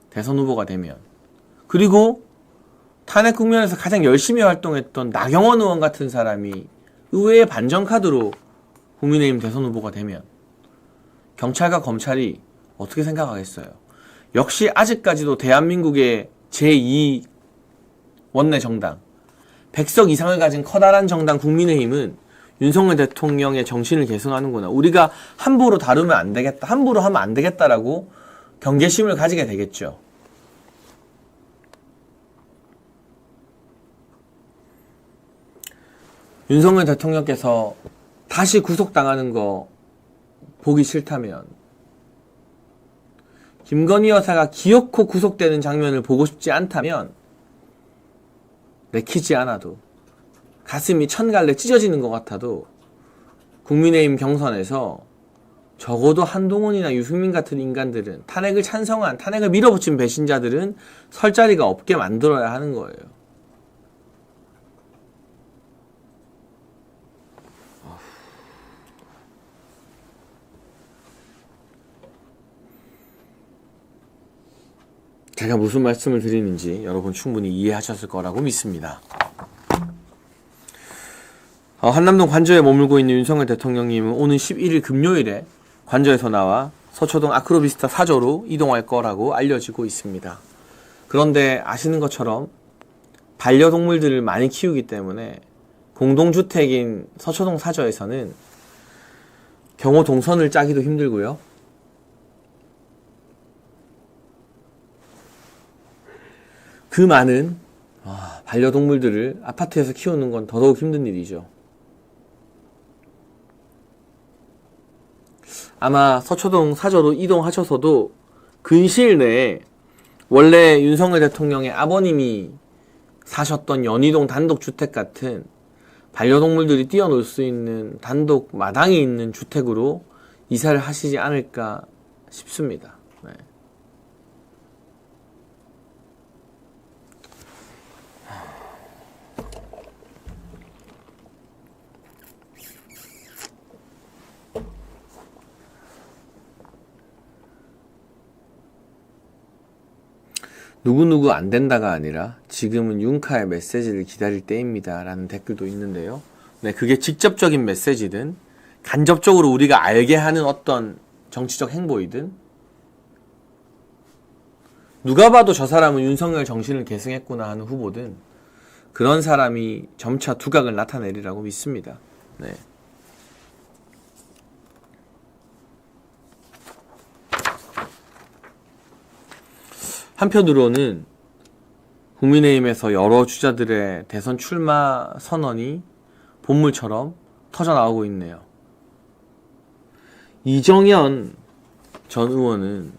대선 후보가 되면, 그리고 탄핵 국면에서 가장 열심히 활동했던 나경원 의원 같은 사람이 의외의 반전카드로 국민의힘 대선 후보가 되면 경찰과 검찰이 어떻게 생각하겠어요? 역시 아직까지도 대한민국의 제2 원내 정당, 100석 이상을 가진 커다란 정당 국민의힘은 윤석열 대통령의 정신을 계승하는구나. 우리가 함부로 다루면 안 되겠다, 함부로 하면 안 되겠다라고 경계심을 가지게 되겠죠. 윤석열 대통령께서 다시 구속당하는 거 보기 싫다면, 김건희 여사가 기어코 구속되는 장면을 보고 싶지 않다면, 내키지 않아도, 가슴이 천갈래 찢어지는 것 같아도 국민의힘 경선에서 적어도 한동훈이나 유승민 같은 인간들은, 탄핵을 찬성한, 탄핵을 밀어붙인 배신자들은 설 자리가 없게 만들어야 하는 거예요. 제가 무슨 말씀을 드리는지 여러분 충분히 이해하셨을 거라고 믿습니다. 한남동 관저에 머물고 있는 윤석열 대통령님은 오는 11일 금요일에 관저에서 나와 서초동 아크로비스타 4조로 이동할 거라고 알려지고 있습니다. 그런데 아시는 것처럼 반려동물들을 많이 키우기 때문에 공동주택인 서초동 4조에서는 경호 동선을 짜기도 힘들고요. 그 많은 반려동물들을 아파트에서 키우는 건 더더욱 힘든 일이죠. 아마 서초동 4조로 이동하셔서도 근시일 내에 원래 윤석열 대통령의 아버님이 사셨던 연희동 단독주택 같은 반려동물들이 뛰어놀 수 있는 단독 마당이 있는 주택으로 이사를 하시지 않을까 싶습니다. 네. 누구누구 안 된다가 아니라 지금은 윤카의 메시지를 기다릴 때입니다 라는 댓글도 있는데요. 네, 그게 직접적인 메시지든 간접적으로 우리가 알게 하는 어떤 정치적 행보이든 누가 봐도 저 사람은 윤석열 정신을 계승했구나 하는 후보든 그런 사람이 점차 두각을 나타내리라고 믿습니다. 네. 한편으로는 국민의힘에서 여러 주자들의 대선 출마 선언이 본물처럼 터져나오고 있네요. 이정현 전 의원은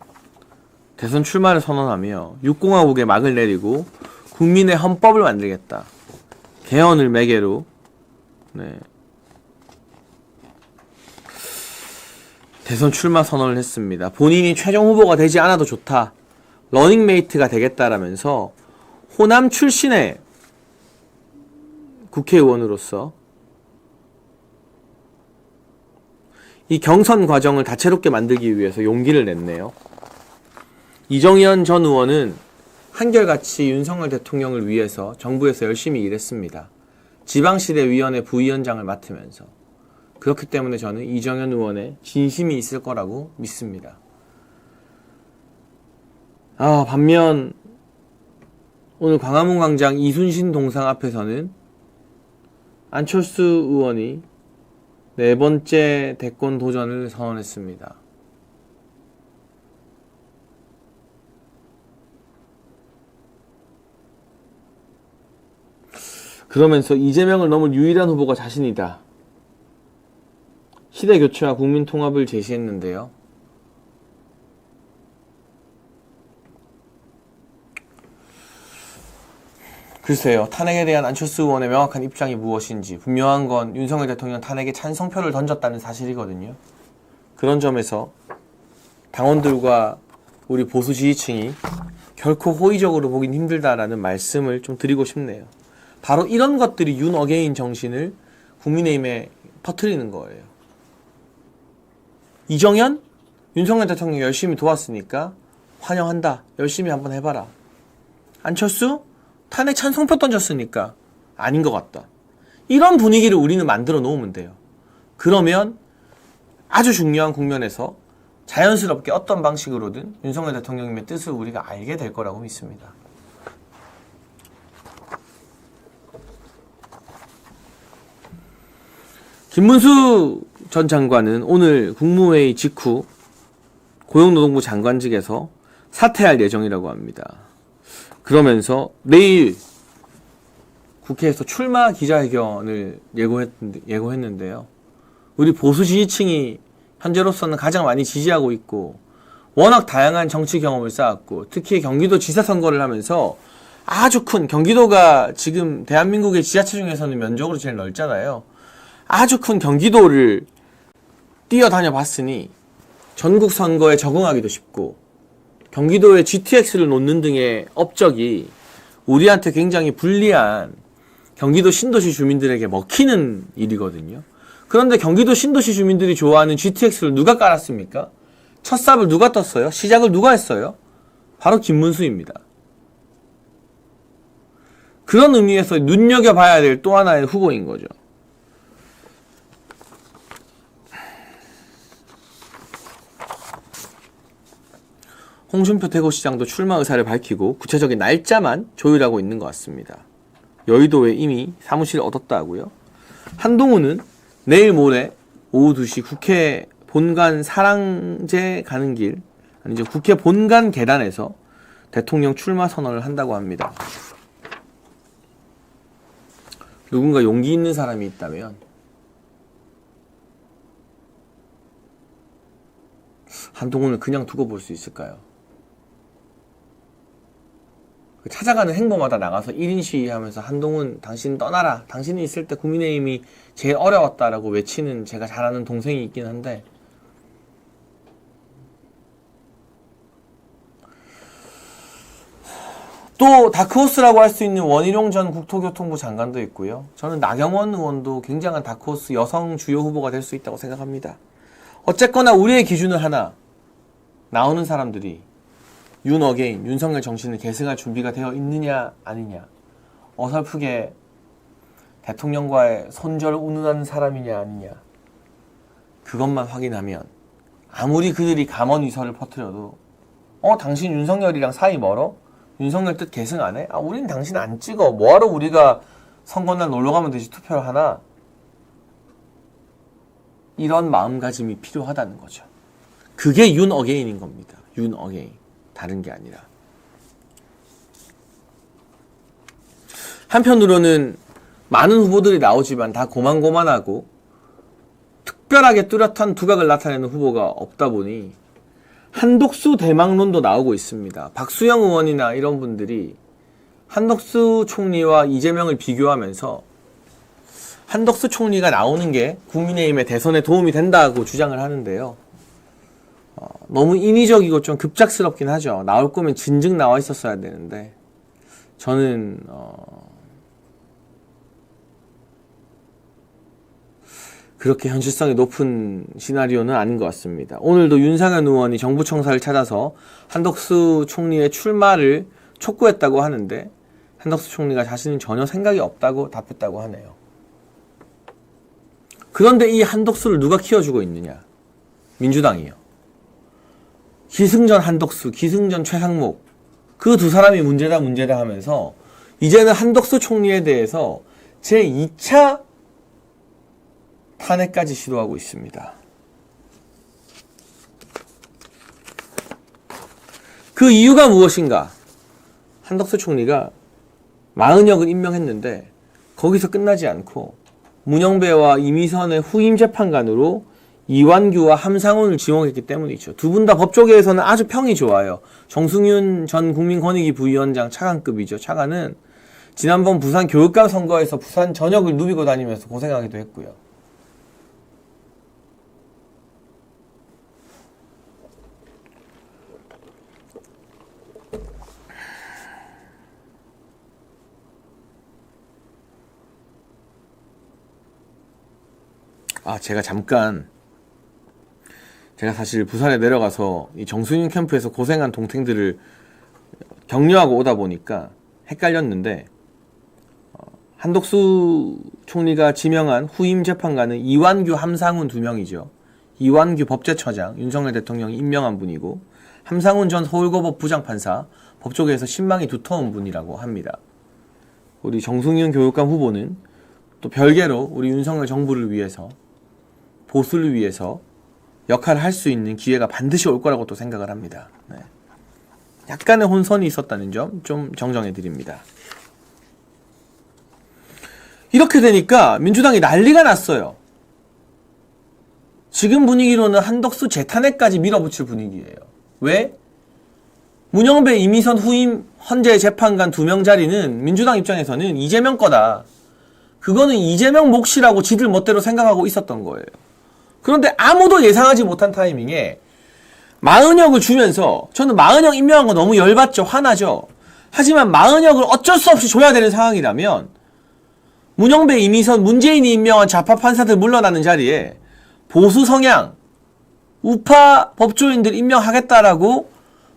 대선 출마를 선언하며 6공화국의 막을 내리고 국민의 헌법을 만들겠다. 개헌을 매개로 대선 출마 선언을 했습니다. 본인이 최종 후보가 되지 않아도 좋다. 러닝메이트가 되겠다라면서 호남 출신의 국회의원으로서 이 경선 과정을 다채롭게 만들기 위해서 용기를 냈네요. 이정현 전 의원은 한결같이 윤석열 대통령을 위해서 정부에서 열심히 일했습니다. 지방시대위원회 부위원장을 맡으면서. 그렇기 때문에 저는 이정현 의원의 진심이 있을 거라고 믿습니다. 반면 오늘 광화문 광장 이순신 동상 앞에서는 안철수 의원이 4번째 대권 도전을 선언했습니다. 그러면서 이재명을 넘을 유일한 후보가 자신이다. 시대교체와 국민통합을 제시했는데요. 글쎄요. 탄핵에 대한 안철수 의원의 명확한 입장이 무엇인지 분명한 건 윤석열 대통령 탄핵에 찬성표를 던졌다는 사실이거든요. 그런 점에서 당원들과 우리 보수 지지층이 결코 호의적으로 보긴 힘들다라는 말씀을 좀 드리고 싶네요. 바로 이런 것들이 윤 어게인 정신을 국민의힘에 퍼뜨리는 거예요. 이정현? 윤석열 대통령 열심히 도왔으니까 환영한다. 열심히 한번 해봐라. 안철수? 탄핵 찬성표 던졌으니까 아닌 것 같다. 이런 분위기를 우리는 만들어 놓으면 돼요. 그러면 아주 중요한 국면에서 자연스럽게 어떤 방식으로든 윤석열 대통령님의 뜻을 우리가 알게 될 거라고 믿습니다. 김문수 전 장관은 오늘 국무회의 직후 고용노동부 장관직에서 사퇴할 예정이라고 합니다. 그러면서 내일 국회에서 출마 기자회견을 예고했는데요. 우리 보수 지지층이 현재로서는 가장 많이 지지하고 있고 워낙 다양한 정치 경험을 쌓았고 특히 경기도 지사 선거를 하면서 아주 큰 경기도가 지금 대한민국의 지자체 중에서는 면적으로 제일 넓잖아요. 아주 큰 경기도를 뛰어다녀 봤으니 전국 선거에 적응하기도 쉽고 경기도에 GTX를 놓는 등의 업적이 우리한테 굉장히 불리한 경기도 신도시 주민들에게 먹히는 일이거든요. 그런데 경기도 신도시 주민들이 좋아하는 GTX를 누가 깔았습니까? 첫 삽을 누가 떴어요? 시작을 누가 했어요? 바로 김문수입니다. 그런 의미에서 눈여겨봐야 될 또 하나의 후보인 거죠. 홍준표 대구시장도 출마 의사를 밝히고 구체적인 날짜만 조율하고 있는 것 같습니다. 여의도에 이미 사무실을 얻었다고요. 한동훈은 내일 모레 오후 2시 국회 본관 사랑제 가는 길, 아니죠, 국회 본관 계단에서 대통령 출마 선언을 한다고 합니다. 누군가 용기 있는 사람이 있다면 한동훈을 그냥 두고 볼 수 있을까요? 찾아가는 행보마다 나가서 1인 시위하면서 한동훈 당신 떠나라, 당신이 있을 때 국민의힘이 제일 어려웠다라고 외치는 제가 잘 아는 동생이 있긴 한데, 또 다크호스라고 할 수 있는 원희룡 전 국토교통부 장관도 있고요. 저는 나경원 의원도 굉장한 다크호스 여성 주요 후보가 될 수 있다고 생각합니다. 어쨌거나 우리의 기준을 하나, 나오는 사람들이 윤어게인, 윤석열 정신을 계승할 준비가 되어 있느냐 아니냐, 어설프게 대통령과의 손절 운운하는 사람이냐 아니냐, 그것만 확인하면 아무리 그들이 감언위설을 퍼뜨려도 당신 윤석열이랑 사이 멀어? 윤석열 뜻 계승 안 해? 우린 당신 안 찍어. 뭐하러 우리가 선거날 놀러가면 되지 투표를 하나? 이런 마음가짐이 필요하다는 거죠. 그게 윤어게인인 겁니다. 윤어게인. 다른 게 아니라. 한편으로는 많은 후보들이 나오지만 다 고만고만하고 특별하게 뚜렷한 두각을 나타내는 후보가 없다 보니 한독수 대망론도 나오고 있습니다. 박수영 의원이나 이런 분들이 한덕수 총리와 이재명을 비교하면서 한덕수 총리가 나오는 게 국민의힘의 대선에 도움이 된다고 주장을 하는데요. 너무 인위적이고 좀 급작스럽긴 하죠. 나올 거면 진즉 나와 있었어야 되는데, 저는 그렇게 현실성이 높은 시나리오는 아닌 것 같습니다. 오늘도 윤상현 의원이 정부 청사를 찾아서 한덕수 총리의 출마를 촉구했다고 하는데, 한덕수 총리가 자신은 전혀 생각이 없다고 답했다고 하네요. 그런데 이 한덕수를 누가 키워주고 있느냐? 민주당이요. 기승전 한덕수, 기승전 최상목, 그 두 사람이 문제다 하면서 이제는 한덕수 총리에 대해서 제2차 탄핵까지 시도하고 있습니다. 그 이유가 무엇인가? 한덕수 총리가 마은혁을 임명했는데 거기서 끝나지 않고 문영배와 이미선의 후임 재판관으로 이완규와 함상훈을 지목했기 때문이죠. 두 분 다 법조계에서는 아주 평이 좋아요. 정승윤 전 국민권익위 부위원장 차관급이죠. 차관은 지난번 부산 교육감 선거에서 부산 전역을 누비고 다니면서 고생하기도 했고요. 제가 사실 부산에 내려가서 이 정승윤 캠프에서 고생한 동생들을 격려하고 오다 보니까 헷갈렸는데, 한덕수 총리가 지명한 후임 재판관은 이완규, 함상훈 두 명이죠. 이완규 법제처장, 윤석열 대통령이 임명한 분이고, 함상훈 전 서울고법 부장판사, 법조계에서 신망이 두터운 분이라고 합니다. 우리 정승윤 교육감 후보는 또 별개로 우리 윤석열 정부를 위해서, 보수를 위해서 역할을 할 수 있는 기회가 반드시 올 거라고 또 생각을 합니다. 네. 약간의 혼선이 있었다는 점 좀 정정해 드립니다. 이렇게 되니까 민주당이 난리가 났어요. 지금 분위기로는 한덕수 재탄핵까지 밀어붙일 분위기예요. 왜? 문영배, 이미선 후임 헌재 재판관 2명 자리는 민주당 입장에서는 이재명 거다. 그거는 이재명 몫이라고 지들 멋대로 생각하고 있었던 거예요. 그런데 아무도 예상하지 못한 타이밍에 마은혁을 주면서, 저는 마은혁 임명한 거 너무 열받죠. 화나죠. 하지만 마은혁을 어쩔 수 없이 줘야 되는 상황이라면 문영배, 이미선, 문재인이 임명한 좌파 판사들 물러나는 자리에 보수 성향, 우파 법조인들 임명하겠다라고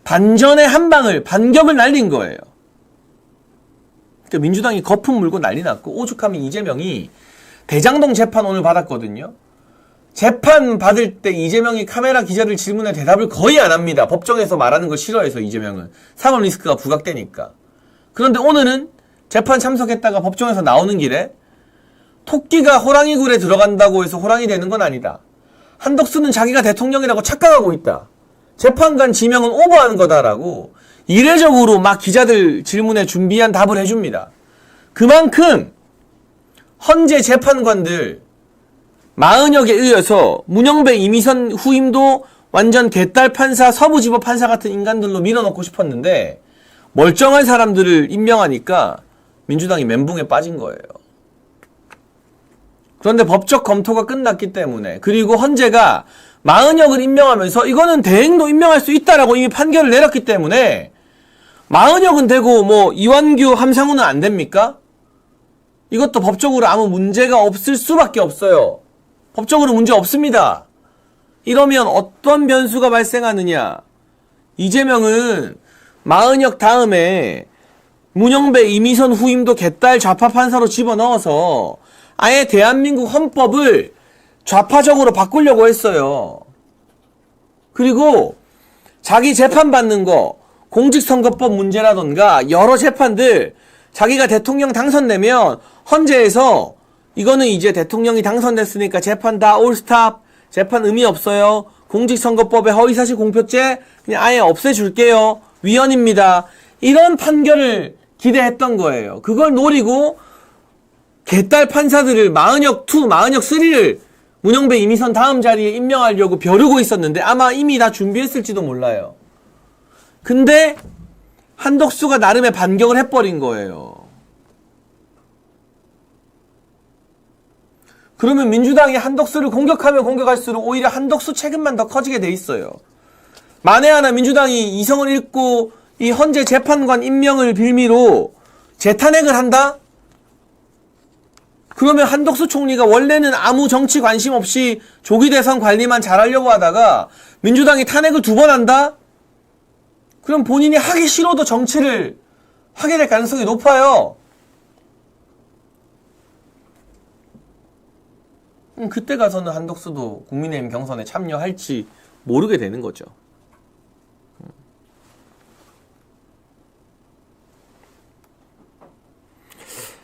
반전의 한 방을, 반격을 날린 거예요. 그러니까 민주당이 거품 물고 난리 났고, 오죽하면 이재명이 대장동 재판 오늘 받았거든요. 재판 받을 때 이재명이 카메라 기자들 질문에 대답을 거의 안 합니다. 법정에서 말하는 걸 싫어해서 이재명은. 사법 리스크가 부각되니까. 그런데 오늘은 재판 참석했다가 법정에서 나오는 길에 토끼가 호랑이 굴에 들어간다고 해서 호랑이 되는 건 아니다. 한덕수는 자기가 대통령이라고 착각하고 있다. 재판관 지명은 오버하는 거다라고 이례적으로 막 기자들 질문에 준비한 답을 해줍니다. 그만큼 헌재 재판관들 40여 개 의해서 문영배, 이미선 후임도 완전 개딸 판사, 서부지법 판사 같은 인간들로 밀어넣고 싶었는데 멀쩡한 사람들을 임명하니까 민주당이 멘붕에 빠진 거예요. 그런데 법적 검토가 끝났기 때문에, 그리고 헌재가 40역을 임명하면서 이거는 대행도 임명할 수 있다라고 이미 판결을 내렸기 때문에 40역은 되고 뭐 이완규, 함상훈은 안 됩니까? 이것도 법적으로 아무 문제가 없을 수밖에 없어요. 법적으로 문제 없습니다. 이러면 어떤 변수가 발생하느냐? 이재명은 40역 다음에 문영배, 이미선 후임도 개딸 좌파 판사로 집어넣어서 아예 대한민국 헌법을 좌파적으로 바꾸려고 했어요. 그리고 자기 재판받는 거, 공직선거법 문제라던가 여러 재판들 자기가 대통령 당선되면 헌재에서 이거는 이제 대통령이 당선됐으니까 재판 다 올스탑, 재판 의미 없어요. 공직선거법에 허위사실 공표죄 그냥 아예 없애줄게요. 위헌입니다. 이런 판결을 기대했던 거예요. 그걸 노리고 개딸 판사들을 40역 2, 40역 3를 문영배, 이미선 다음 자리에 임명하려고 벼르고 있었는데 아마 이미 다 준비했을지도 몰라요. 근데 한덕수가 나름의 반격을 해버린 거예요. 그러면 민주당이 한덕수를 공격하면 공격할수록 오히려 한덕수 책임만 더 커지게 돼 있어요. 만에 하나 민주당이 이성을 잃고 이 헌재 재판관 임명을 빌미로 재탄핵을 한다? 그러면 한덕수 총리가 원래는 아무 정치 관심 없이 조기 대선 관리만 잘하려고 하다가 민주당이 탄핵을 2번 한다? 그럼 본인이 하기 싫어도 정치를 하게 될 가능성이 높아요. 그때 가서는 한덕수도 국민의힘 경선에 참여할지 모르게 되는 거죠.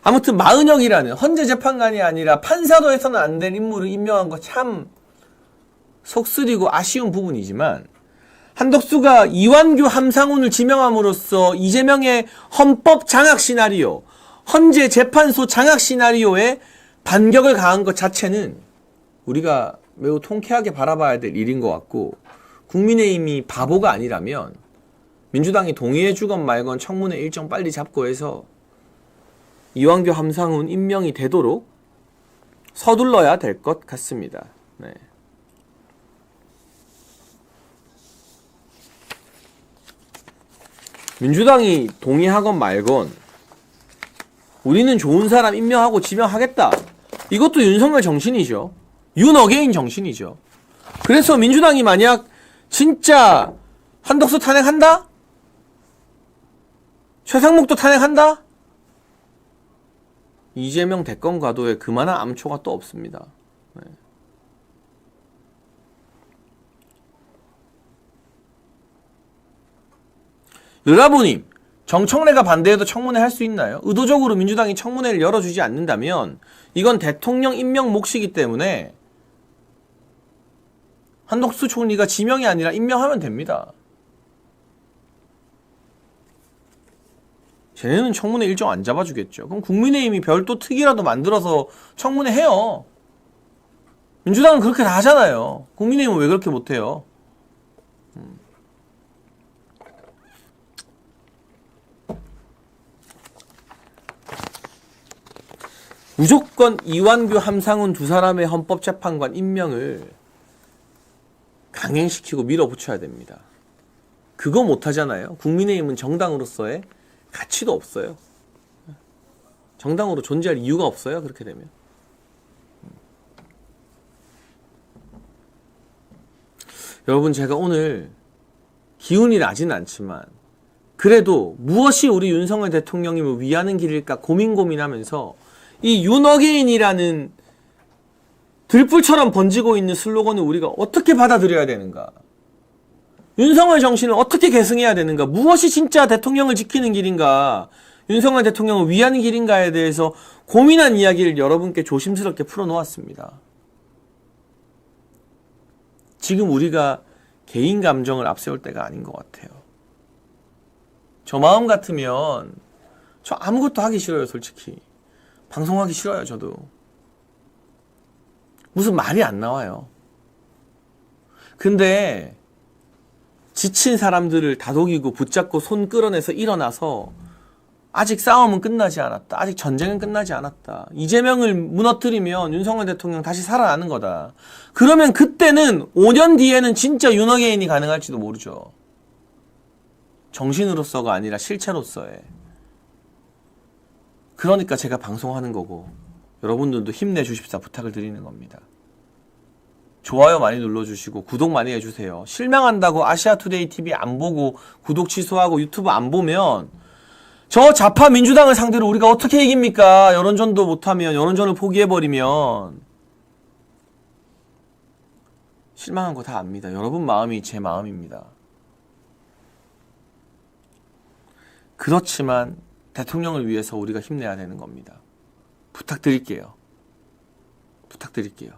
아무튼 40역이라는 헌재 재판관이 아니라 판사도 해서는 안 될 인물을 임명한 거 참 속쓰리고 아쉬운 부분이지만 한덕수가 이완규, 함상훈을 지명함으로써 이재명의 헌법 장악 시나리오, 헌재 재판소 장악 시나리오에 반격을 가한 것 자체는 우리가 매우 통쾌하게 바라봐야 될 일인 것 같고, 국민의힘이 바보가 아니라면 민주당이 동의해주건 말건 청문회 일정 빨리 잡고 해서 이완규, 함상훈 임명이 되도록 서둘러야 될 것 같습니다. 네. 민주당이 동의하건 말건 우리는 좋은 사람 임명하고 지명하겠다. 이것도 윤석열 정신이죠. 윤어게인 정신이죠. 그래서 민주당이 만약 진짜 한덕수 탄핵한다? 최상목도 탄핵한다? 이재명 대권 과도에 그만한 암초가 또 없습니다. 네. 르라보님, 정청래가 반대해도 청문회 할 수 있나요? 의도적으로 민주당이 청문회를 열어주지 않는다면 이건 대통령 임명 몫이기 때문에 한덕수 총리가 지명이 아니라 임명하면 됩니다. 쟤네는 청문회 일정 안 잡아주겠죠. 그럼 국민의힘이 별도 특위라도 만들어서 청문회 해요. 민주당은 그렇게 다 하잖아요. 국민의힘은 왜 그렇게 못해요? 무조건 이완규, 함상훈 두 사람의 헌법재판관 임명을 강행시키고 밀어붙여야 됩니다. 그거 못하잖아요. 국민의힘은 정당으로서의 가치도 없어요. 정당으로 존재할 이유가 없어요. 그렇게 되면. 여러분, 제가 오늘 기운이 나지는 않지만 그래도 무엇이 우리 윤석열 대통령님을 위하는 길일까 고민하면서 이 윤어게인이라는 들불처럼 번지고 있는 슬로건을 우리가 어떻게 받아들여야 되는가? 윤석열 정신을 어떻게 계승해야 되는가? 무엇이 진짜 대통령을 지키는 길인가? 윤석열 대통령을 위하는 길인가에 대해서 고민한 이야기를 여러분께 조심스럽게 풀어놓았습니다. 지금 우리가 개인 감정을 앞세울 때가 아닌 것 같아요. 저 마음 같으면 저 아무것도 하기 싫어요, 솔직히. 방송하기 싫어요, 저도. 무슨 말이 안 나와요. 근데 지친 사람들을 다독이고 붙잡고 손 끌어내서 일어나서 아직 싸움은 끝나지 않았다. 아직 전쟁은 끝나지 않았다. 이재명을 무너뜨리면 윤석열 대통령 다시 살아나는 거다. 그러면 그때는 5년 뒤에는 진짜 윤어게인이 가능할지도 모르죠. 정신으로서가 아니라 실체로서의. 그러니까 제가 방송하는 거고 여러분들도 힘내주십사 부탁을 드리는 겁니다. 좋아요 많이 눌러주시고 구독 많이 해주세요. 실망한다고 아시아투데이 TV 안 보고 구독 취소하고 유튜브 안 보면 저 좌파 민주당을 상대로 우리가 어떻게 이깁니까? 여론전도 못하면, 여론전을 포기해버리면. 실망한 거 다 압니다. 여러분 마음이 제 마음입니다. 그렇지만 대통령을 위해서 우리가 힘내야 되는 겁니다. 부탁드릴게요. 부탁드릴게요.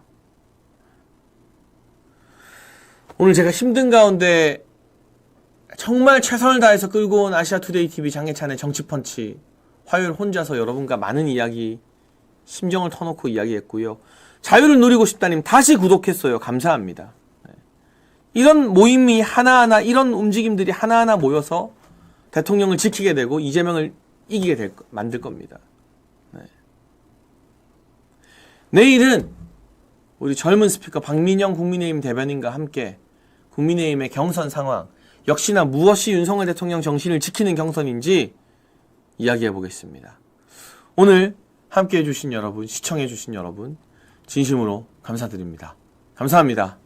오늘 제가 힘든 가운데 정말 최선을 다해서 끌고 온 아시아투데이 TV 장예찬의 정치펀치 화요일 혼자서 여러분과 많은 이야기 심정을 터놓고 이야기했고요. 자유를 누리고 싶다님 다시 구독했어요. 감사합니다. 이런 모임이 하나하나 이런 움직임들이 하나하나 모여서 대통령을 지키게 되고 이재명을 이기게 만들 겁니다. 내일은 우리 젊은 스피커 박민영 국민의힘 대변인과 함께 국민의힘의 경선 상황 역시나 무엇이 윤석열 대통령 정신을 지키는 경선인지 이야기해 보겠습니다. 오늘 함께 해주신 여러분, 시청해 주신 여러분 진심으로 감사드립니다. 감사합니다.